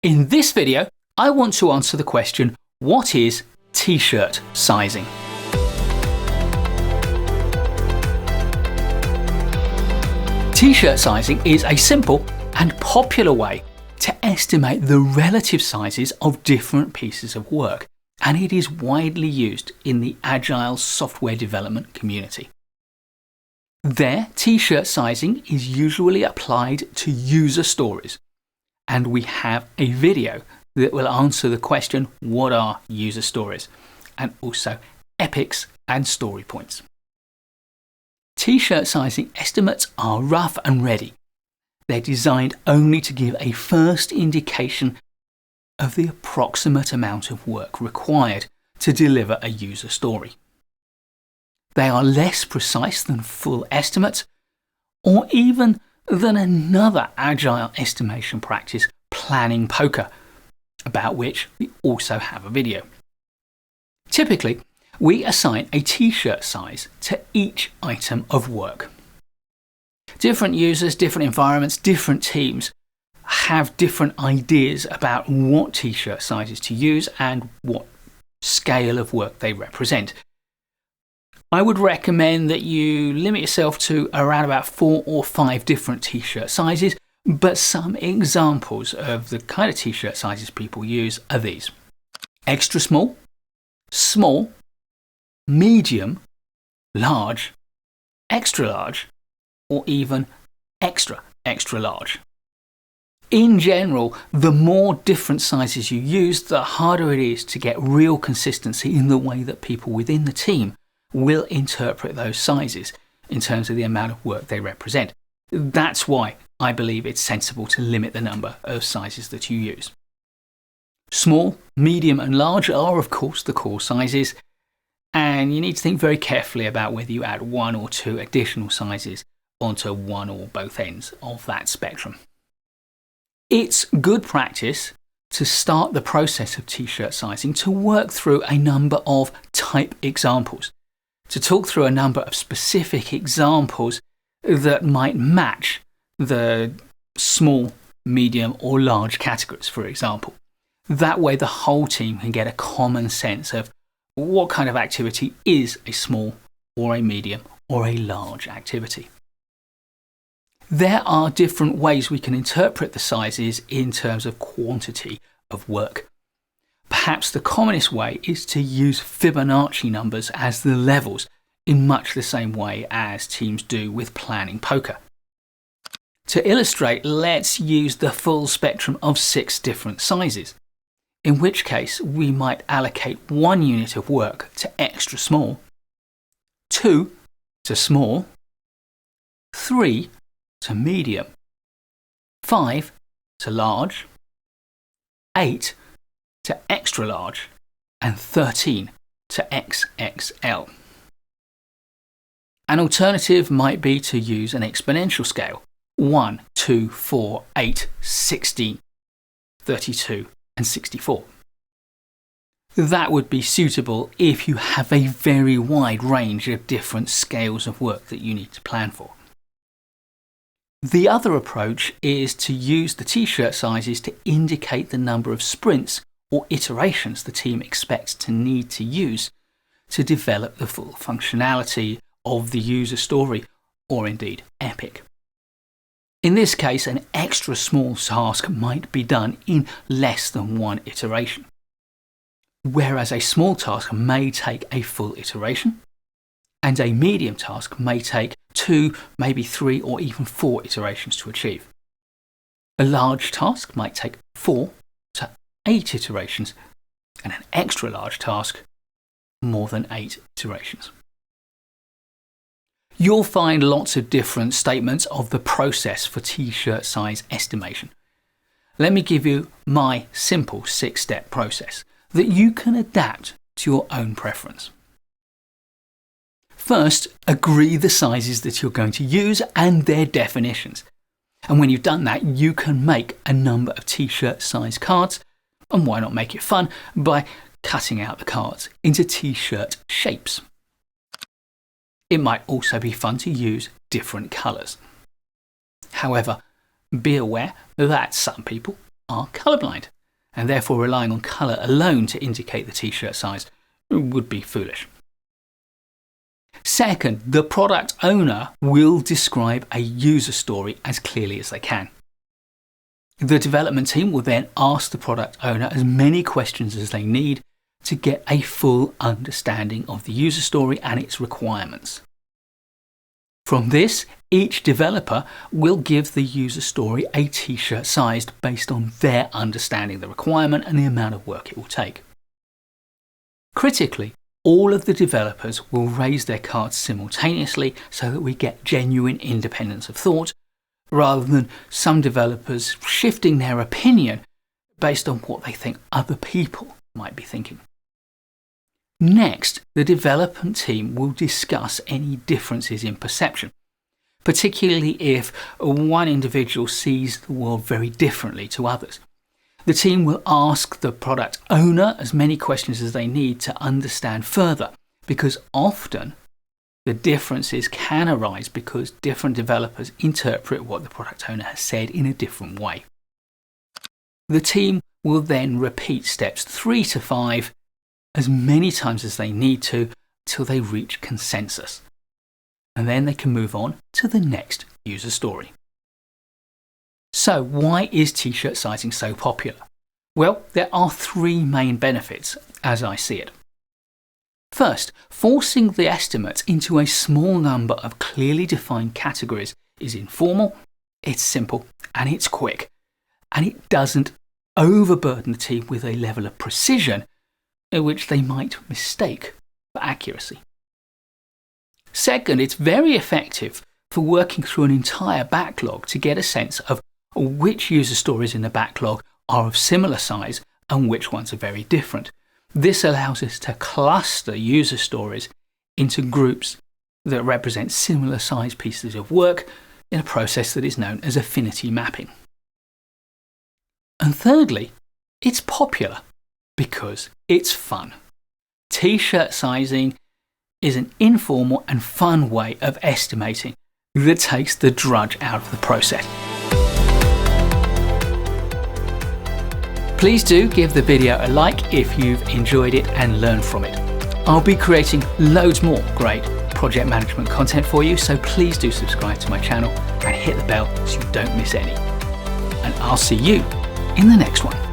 In this video, I want to answer the question, what is t-shirt sizing? T-shirt sizing is a simple and popular way to estimate the relative sizes of different pieces of work, and it is widely used in the Agile software development community. There, t-shirt sizing is usually applied to user stories, and we have a video that will answer the question, what are user stories? And also epics and story points. T-shirt sizing estimates are rough and ready. They're designed only to give a first indication of the approximate amount of work required to deliver a user story. They are less precise than full estimates, or even than another Agile estimation practice, planning poker, about which we also have a video. Typically, we assign a t-shirt size to each item of work. Different users, different environments, different teams have different ideas about what t-shirt sizes to use and what scale of work they represent. I would recommend that you limit yourself to around about 4 or 5 different t-shirt sizes, but some examples of the kind of t-shirt sizes people use are these: extra small, small, medium, large, extra large, or even extra, extra large. In general, the more different sizes you use, the harder it is to get real consistency in the way that people within the team will interpret those sizes in terms of the amount of work they represent. That's why I believe it's sensible to limit the number of sizes that you use. Small, medium and large are of course the core sizes, and you need to think very carefully about whether you add 1 or 2 additional sizes onto one or both ends of that spectrum. It's good practice to start the process of t-shirt sizing to work through a number of type examples, to talk through a number of specific examples that might match the small, medium or large categories, for example. That way the whole team can get a common sense of what kind of activity is a small or a medium or a large activity. There are different ways we can interpret the sizes in terms of quantity of work. Perhaps the commonest way is to use Fibonacci numbers as the levels, in much the same way as teams do with planning poker. To illustrate, let's use the full spectrum of 6 different sizes, in which case we might allocate 1 unit of work to extra small, 2 to small, 3 to medium, 5 to large, 8 to extra large, and 13 to XXL. An alternative might be to use an exponential scale: 1, 2, 4, 8, 16, 32, and 64. That would be suitable if you have a very wide range of different scales of work that you need to plan for. The other approach is to use the t-shirt sizes to indicate the number of sprints or iterations the team expects to need to use to develop the full functionality of the user story, or indeed epic. In this case, an extra small task might be done in less than 1 iteration, whereas a small task may take a full iteration, and a medium task may take 2, maybe 3 or even 4 iterations to achieve. A large task might take 4 to 8 iterations, and an extra large task more than 8 iterations. You'll find lots of different statements of the process for t-shirt size estimation. Let me give you my simple 6-step process that you can adapt to your own preference. First, agree the sizes that you're going to use and their definitions. And when you've done that, you can make a number of t-shirt size cards, and why not make it fun by cutting out the cards into t-shirt shapes. It might also be fun to use different colours. However, be aware that some people are colourblind, and therefore relying on colour alone to indicate the t-shirt size would be foolish. Second, the product owner will describe a user story as clearly as they can. The development team will then ask the product owner as many questions as they need to get a full understanding of the user story and its requirements. From this, each developer will give the user story a t-shirt sized based on their understanding of the requirement and the amount of work it will take. Critically, all of the developers will raise their cards simultaneously so that we get genuine independence of thought, rather than some developers shifting their opinion based on what they think other people might be thinking. Next, the development team will discuss any differences in perception, particularly if one individual sees the world very differently to others. The team will ask the product owner as many questions as they need to understand further, because often the differences can arise because different developers interpret what the product owner has said in a different way. The team will then repeat steps 3 to 5 as many times as they need to till they reach consensus. And then they can move on to the next user story. So why is t-shirt sizing so popular? Well, there are 3 main benefits as I see it. First, forcing the estimates into a small number of clearly defined categories is informal, it's simple, and it's quick. And it doesn't overburden the team with a level of precision which they might mistake for accuracy. Second, it's very effective for working through an entire backlog to get a sense of which user stories in the backlog are of similar size and which ones are very different. This allows us to cluster user stories into groups that represent similar size pieces of work in a process that is known as affinity mapping. And thirdly, it's popular because it's fun. T-shirt sizing is an informal and fun way of estimating that takes the drudge out of the process. Please do give the video a like if you've enjoyed it and learned from it. I'll be creating loads more great project management content for you, so please do subscribe to my channel and hit the bell so you don't miss any. And I'll see you in the next one.